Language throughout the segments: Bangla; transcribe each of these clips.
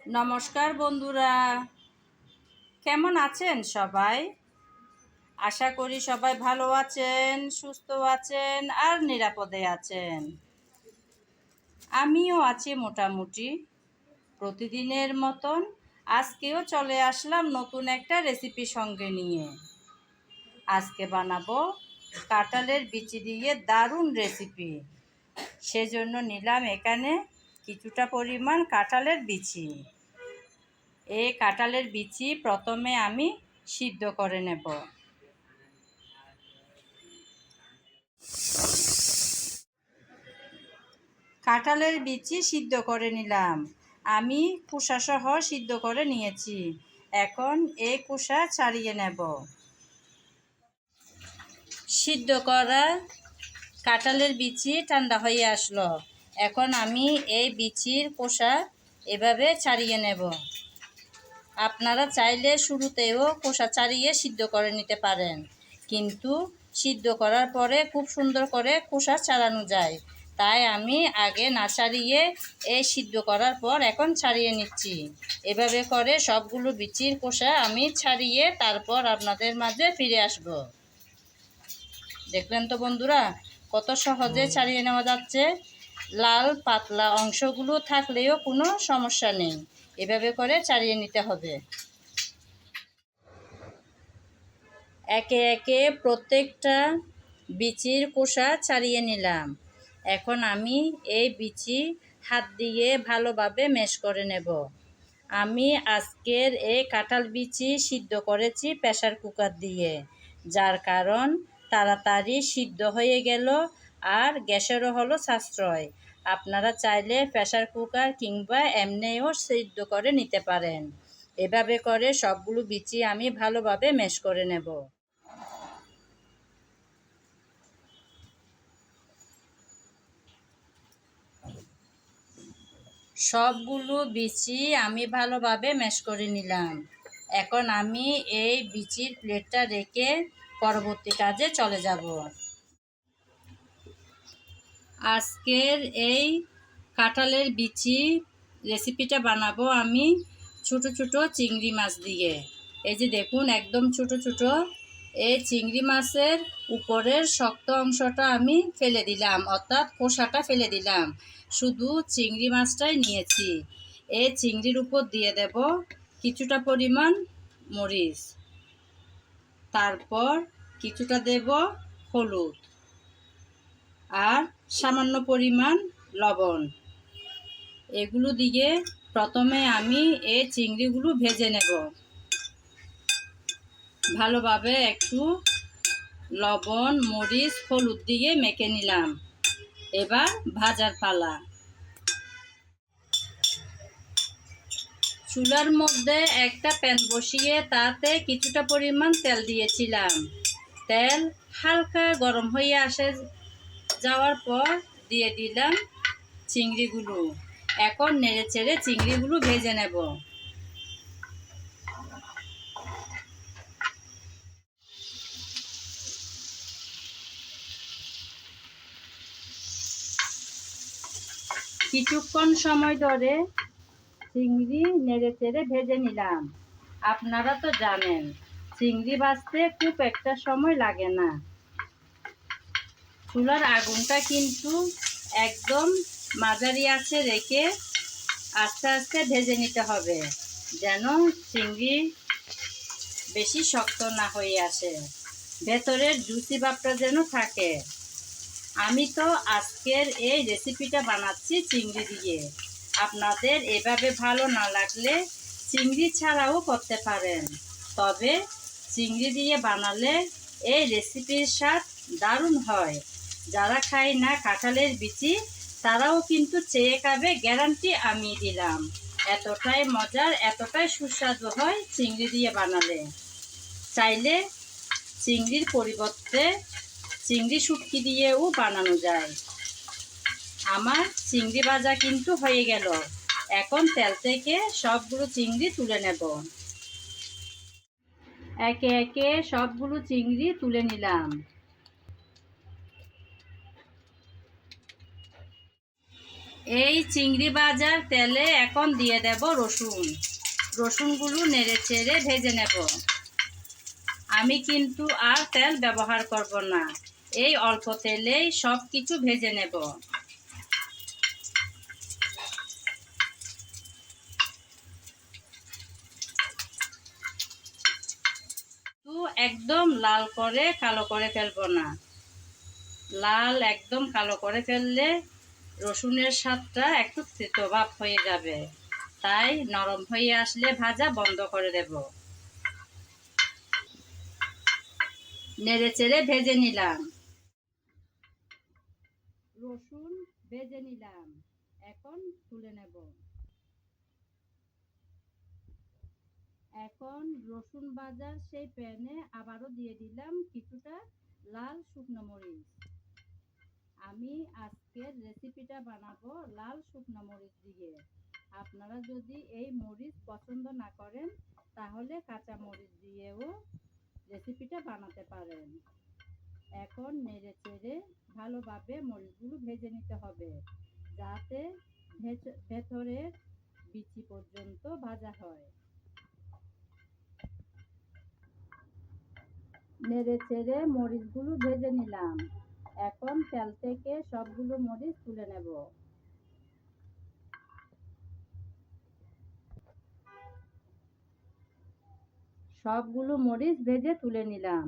নমস্কার বন্ধুরা, কেমন আছেন সবাই? আশা করি সবাই ভালো আছেন, সুস্থ আছেন আর নিরাপদে আছেন। আমিও আছি মোটামুটি। প্রতিদিনের মতন আজকেও চলে আসলাম নতুন একটা রেসিপি সঙ্গে নিয়ে। আজকে বানাবো কাঁঠালের বিচি দিয়ে দারুণ রেসিপি। সেজন্য নিলাম এখানে কিছুটা পরিমাণ কাঁঠালের বিচি। এই কাঁঠালের বিচি প্রথমে আমি সিদ্ধ করে নেব। কাঁঠালের বিচি সিদ্ধ করে নিলাম। আমি খোসাসহ সিদ্ধ করে নিয়েছি। এখন এই খোসা ছাড়িয়ে নেব। সিদ্ধ করা কাঁঠালের বিচি ঠান্ডা হয়ে আসলো। এখন আমি এই বিচির খোসা এভাবে ছাড়িয়ে নেব। আপনারা চাইলে শুরুতেও খোসা ছাড়িয়ে সিদ্ধ করে নিতে পারেন, কিন্তু সিদ্ধ করার পরে খুব সুন্দর করে খোসা ছাড়ানো যায়। তাই আমি আগে না ছাড়িয়ে এই সিদ্ধ করার পর এখন ছাড়িয়ে নিচ্ছি। এভাবে করে সবগুলো বিচির খোসা আমি ছাড়িয়ে তারপর আপনাদের মাঝে ফিরে আসব। দেখলেন তো বন্ধুরা, কত সহজে ছাড়িয়ে নেওয়া যাচ্ছে। লাল পাতলা অংশগুলো থাকলেও কোনো সমস্যা নেই, এভাবে করে ছাড়িয়ে নিতে হবে। একে একে প্রত্যেকটা বিচির খোসা ছাড়িয়ে নিলাম। এখন আমি এই বিচি হাত দিয়ে ভালোভাবে ম্যাশ করে নেব। আমি আজকের এই কাঁঠাল বিচি সিদ্ধ করেছি প্রেসার কুকার দিয়ে, যার কারণ তাড়াতাড়ি সিদ্ধ হয়ে গেল আর গ্যাসেরও হলো সাশ্রয়। আপনারা চাইলে প্রেসার কুকার কিংবা এমনিও সিদ্ধ করে নিতে পারেন। এভাবে করে সবগুলো বিচি আমি ভালোভাবে ম্যাশ করে নেব। সবগুলো বিচি আমি ভালোভাবে ম্যাশ করে নিলাম। এখন আমি এই বিচির প্লেটটা রেখে পরবর্তী কাজে চলে যাব। আজকের এই কাঁঠালের বিচি রেসিপিটা বানাবো আমি ছোট ছোট চিংড়ি মাছ দিয়ে। এই যে দেখুন, একদম ছোট ছোট এই চিংড়ি মাছের উপরের শক্ত অংশটা আমি ফেলে দিলাম, অর্থাৎ খোসাটা ফেলে দিলাম। শুধু চিংড়ি মাছটাই নিয়েছি। এই চিংড়ির উপর দিয়ে দেব কিছুটা পরিমাণ মরিচ, তারপর কিছুটা দেব হলুদ আর সামান্য পরিমাণ লবণ। এগুলো দিয়ে প্রথমে আমি এই চিংড়িগুলো ভেজে নেব। ভালোভাবে একটু লবণ মরিচ হলুদ দিয়ে মেখে নিলাম। এবার ভাজার পালা। চুলার মধ্যে একটা প্যান বসিয়ে তাতে কিছুটা পরিমাণ তেল দিয়েছিলাম। তেল হালকা গরম হয়ে যাওয়ার পর দিয়ে দিলাম চিংড়িগুলো। এখন নেড়ে চেড়ে চিংড়িগুলো ভেজে নেব। কিছুক্ষণ সময় ধরে চিংড়ি নেড়ে চেড়ে ভেজে নিলাম। আপনারা তো জানেন, চিংড়ি ভাজতে খুব একটা সময় লাগে না। চুলার আগুনটা কিন্তু একদম মাঝারি আঁচে রেখে আস্তে আস্তে ভেজে নিতে হবে, যেন চিংড়ি বেশি শক্ত না হয়ে আসে, ভেতরের জুসি ভাবটা যেন থাকে। আমি তো আজকের এই রেসিপিটা বানাচ্ছি চিংড়ি দিয়ে। আপনাদের এভাবে ভালো না লাগলে চিংড়ি ছাড়াও করতে পারেন, তবে চিংড়ি দিয়ে বানালে এই রেসিপির স্বাদ দারুণ হয়। যারা খায় না কাঁঠালের বিচি তারাও কিন্তু চেয়ে খাবে, গ্যারান্টি আমি দিলাম। এতটাই মজার, এতটাই সুস্বাদু হয় চিংড়ি দিয়ে বানালে। চাইলে চিংড়ির পরিবর্তে চিংড়ি শুটকি দিয়েও বানানো যায়। আমার চিংড়ি ভাজা কিন্তু হয়ে গেল। এখন তেল থেকে সবগুলো চিংড়ি তুলে নেব। একে একে সবগুলো চিংড়ি তুলে নিলাম। এই চিংড়ি ভাজার তেলে এখন দিয়ে দেব রসুন। রসুনগুলো নেড়ে চেড়ে ভেজে নেব। আমি কিন্তু আর তেল ব্যবহার করব না, এই অল্প তেলেই সব কিছু ভেজে নেব। তো একদম লাল করে কালো করে ফেলবো না। লাল একদম কালো করে ফেললে রসুনের স্বাদটা একটু তেতো ভাব হয়ে যাবে, তাই নরম হয়ে আসলে ভাজা বন্ধ করে দেব। নেড়ে চেড়ে ভেজে নিলাম। রসুন ভেজে নিলাম, এখন তুলে নেব। এখন রসুন ভাজার সেই প্যানে আবারও দিয়ে দিলাম কিছুটা লাল শুকনো মরিচ। আমি আজকের রেসিপিটা বানাবো লাল শুকনো মরিচ দিয়ে। আপনারা যদি এই মরিচ পছন্দ না করেন তাহলে কাঁচা মরিচ দিয়েও রেসিপিটা বানাতে পারেন। এখন নেড়ে চেড়ে ভালোভাবে মরিচগুলো ভেজে নিতে হবে, যাতে ভেতরের বিচি পর্যন্ত ভাজা হয়। নেড়ে চেড়ে মরিচগুলো ভেজে নিলাম। এখন তেল থেকে সবগুলো মরিচ তুলে নেব। সবগুলো মরিচ ভেজে তুলে নিলাম।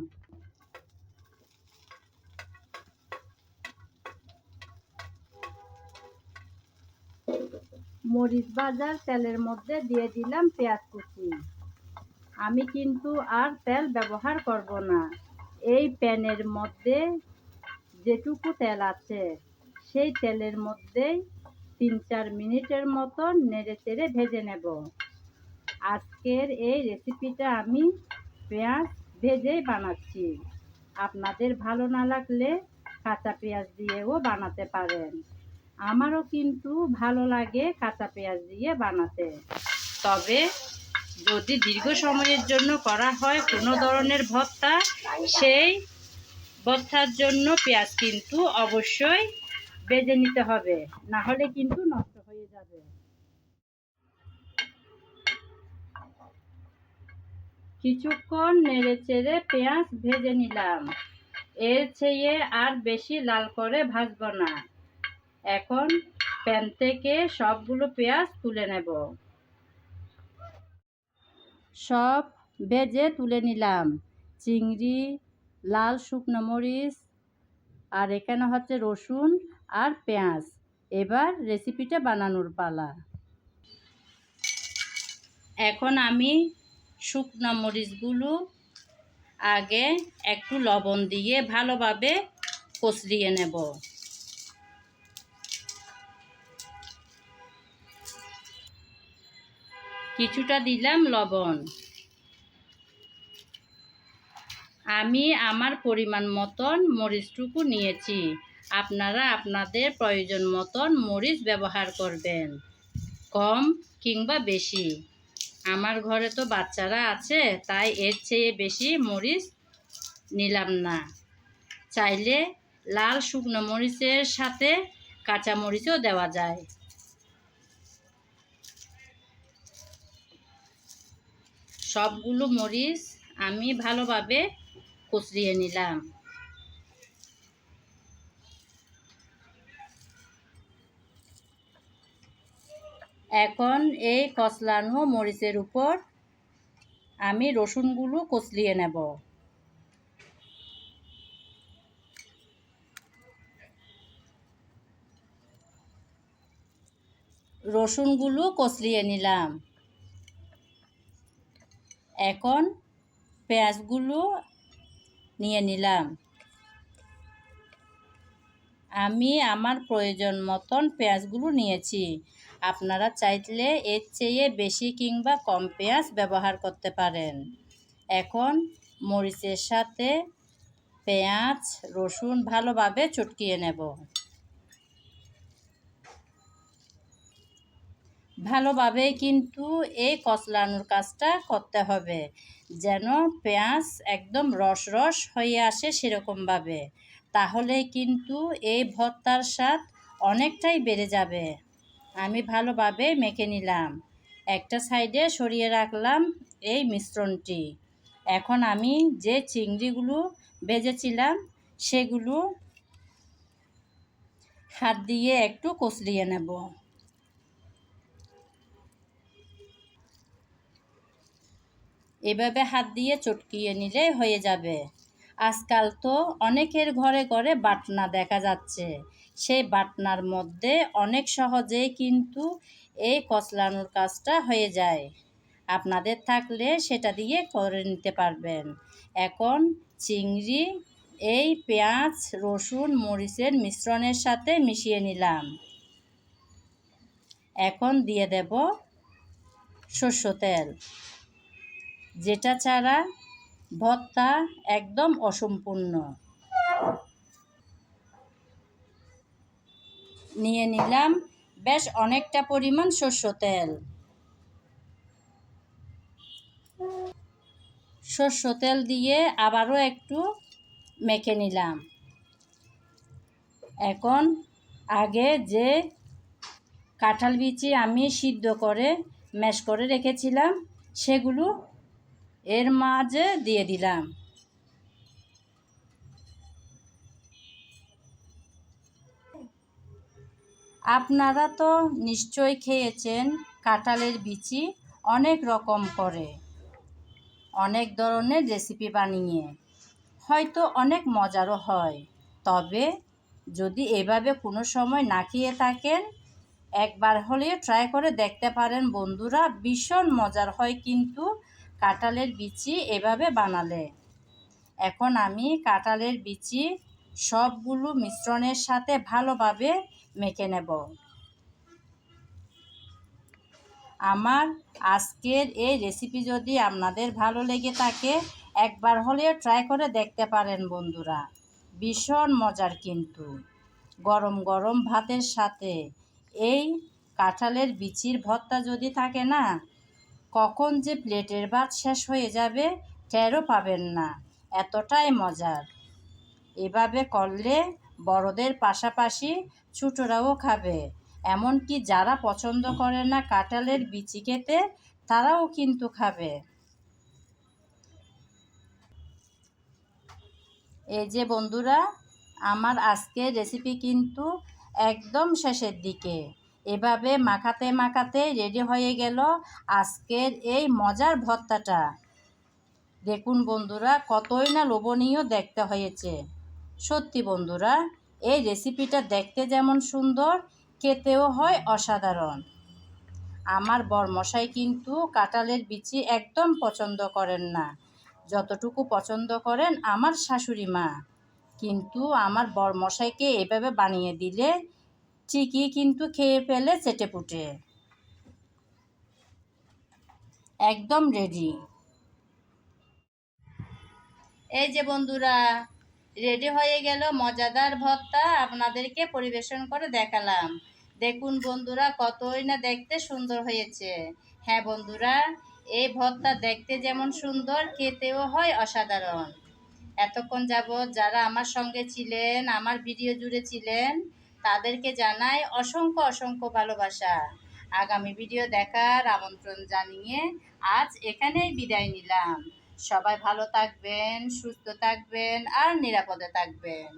মরিচ ভাজার তেলের মধ্যে দিয়ে দিলাম পেঁয়াজ কুচি। আমি কিন্তু আর তেল ব্যবহার করব না। এই প্যানের মধ্যে যেটুকু তেল আছে সেই তেলের মধ্যেই 3-4 মিনিটের মতো নেড়ে চেড়ে ভেজে নেব। আজকের এই রেসিপিটা আমি পেঁয়াজ ভেজেই বানাচ্ছি। আপনাদের ভালো না লাগলে কাঁচা পেঁয়াজ দিয়েও বানাতে পারেন। আমারও কিন্তু ভালো লাগে কাঁচা পেঁয়াজ দিয়ে বানাতে। তবে যদি দীর্ঘ সময়ের জন্য করা হয় কোনো ধরনের ভর্তা, সেই ভর্তার জন্য পেঁয়াজ কিন্তু অবশ্যই ভেজে নিতে হবে, না হলে কিন্তু নষ্ট হয়ে যাবে। কিছুক্ষণ নেড়ে চেড়ে পেঁয়াজ ভেজে নিলাম। এর চেয়ে আর বেশি লাল করে ভাজবো না। এখন প্যান থেকে সবগুলো পেঁয়াজ তুলে নেব। সব ভেজে তুলে নিলাম। চিংড়ি, লাল শুকনো মরিচ, আর এখানে হচ্ছে রসুন আর পেঁয়াজ। এবার রেসিপিটা বানানোর পালা। এখন আমি শুকনো মরিচগুলো আগে একটু লবণ দিয়ে ভালোভাবে কষলিয়ে নেব। কিছুটা দিলাম লবণ। আমি আমার পরিমাণ মতন মরিচটুকু নিয়েছি। আপনারা আপনাদের প্রয়োজন মতন মরিচ ব্যবহার করবেন, কম কিংবা বেশি। আমার ঘরে তো বাচ্চারা আছে, তাই এর চেয়ে বেশি মরিচ নিলাম না। চাইলে লাল শুকনো মরিচের সাথে কাঁচা মরিচও দেওয়া যায়। সবগুলো মরিচ আমি ভালোভাবে কষলিয়ে নিলাম। এখন এই কষলানো মরিচের উপর আমি রসুনগুলো কষলিয়ে নেব। রসুনগুলো কষলিয়ে নিলাম। এখন পেঁয়াজগুলো নিয়ে নিলাম। আমি আমার প্রয়োজন মতন পেঁয়াজগুলো নিয়েছি। আপনারা চাইলে এর চেয়ে বেশি কিংবা কম পেঁয়াজ ব্যবহার করতে পারেন। এখন মরিচের সাথে পেঁয়াজ রসুন ভালোভাবে চটকিয়ে নেব। ভালোভাবে কিন্তু এই কষলানোর কাজটা করতে হবে, যেন পেঁয়াজ একদম রস রস হয়ে আসে সেরকমভাবে। তাহলে কিন্তু এই ভর্তার স্বাদ অনেকটাই বেড়ে যাবে। আমি ভালোভাবে মেখে নিলাম। একটা সাইডে সরিয়ে রাখলাম এই মিশ্রণটি। এখন আমি যে চিংড়িগুলো ভেজেছিলাম সেগুলো হাত দিয়ে একটু কচলিয়ে নেব। এভাবে হাত দিয়ে চটকিয়ে নিলে হয়ে যাবে। আজকাল তো অনেকের ঘরে ঘরে বাটনা দেখা যাচ্ছে। সেই বাটনার মধ্যে অনেক সহজেই কিন্তু এই কচলানোর কাজটা হয়ে যায়। আপনাদের থাকলে সেটা দিয়ে করে নিতে পারবেন। এখন চিংড়ি এই পেঁয়াজ, রসুন, মরিচের মিশ্রণের সাথে মিশিয়ে নিলাম। এখন দিয়ে দেব সরষের তেল, যেটা ছাড়া ভর্তা একদম অসম্পূর্ণ। নিয়ে নিলাম বেশ অনেকটা পরিমাণ সরষের তেল। সরষের তেল দিয়ে আবারও একটু মেখে নিলাম। এখন আগে যে কাঁঠাল বিচি আমি সিদ্ধ করে ম্যাশ করে রেখেছিলাম সেগুলো এর মাঝে দিয়ে দিলাম। আপনারা তো নিশ্চয়ই খেয়েছেন কাঁঠালের বিচি অনেক রকম করে, অনেক ধরনের রেসিপি বানিয়ে, হয়তো অনেক মজারও হয়। তবে যদি এভাবে কোনো সময় না খেয়ে থাকেন, একবার হলেও ট্রাই করে দেখতে পারেন বন্ধুরা, ভীষণ মজার হয় কিন্তু কাঁঠালের বিচি এভাবে বানালে। এখন আমি কাঁঠালের বিচি সবগুলো মিশ্রণের সাথে ভালোভাবে মেখে নেব। আমার আজকের এই রেসিপি যদি আপনাদের ভালো লেগে থাকে, একবার হলেও ট্রাই করে দেখতে পারেন বন্ধুরা, ভীষণ মজার কিন্তু। গরম গরম ভাতের সাথে এই কাঁঠালের বিচির ভর্তা যদি থাকে না, কখন যে প্লেটের ভাত শেষ হয়ে যাবে টেরও পাবেন না, এতটাই মজার। এভাবে করলে বড়দের পাশাপাশি ছোটরাও খাবে, এমনকি যারা পছন্দ করে না কাঁঠালের বিচি খেতে তারাও কিন্তু খাবে। এই যে বন্ধুরা, আমার আজকের রেসিপি কিন্তু একদম শেষের দিকে। এভাবে মাখাতে মাখাতে রেডি হয়ে গেল আজকের এই মজার ভর্তাটা। দেখুন বন্ধুরা, কতই না লোভনীয় দেখতে হয়েছে। সত্যি বন্ধুরা, এই রেসিপিটা দেখতে যেমন সুন্দর, খেতেও হয় অসাধারণ। আমার বরমশাই কিন্তু কাঁঠালের বিচি একদম পছন্দ করেন না, যতটুকু পছন্দ করেন আমার শাশুড়ি মা। কিন্তু আমার বরমশাইকে এভাবে বানিয়ে দিলে ঠিকই কিন্তু খেয়ে ফেলে চেটেপুটে। একদম রেডি। এই যে বন্ধুরা, রেডি হয়ে গেল মজাদার ভর্তা, আপনাদেরকে পরিবেশন করে দেখালাম। দেখুন বন্ধুরা, কতই না দেখতে সুন্দর হয়েছে। হ্যাঁ বন্ধুরা, এই ভর্তা দেখতে যেমন সুন্দর, খেতেও হয় অসাধারণ। এতক্ষণ যাবৎ যারা আমার সঙ্গে ছিলেন, আমার ভিডিও জুড়ে ছিলেন, তাদেরকে জানাই অসংখ্য অসংখ্য ভালোবাসা। আগামী ভিডিও দেখার আমন্ত্রণ জানিয়ে আজ এখানেই বিদায় নিলাম। সবাই ভালো থাকবেন, সুস্থ থাকবেন আর নিরাপদে থাকবেন।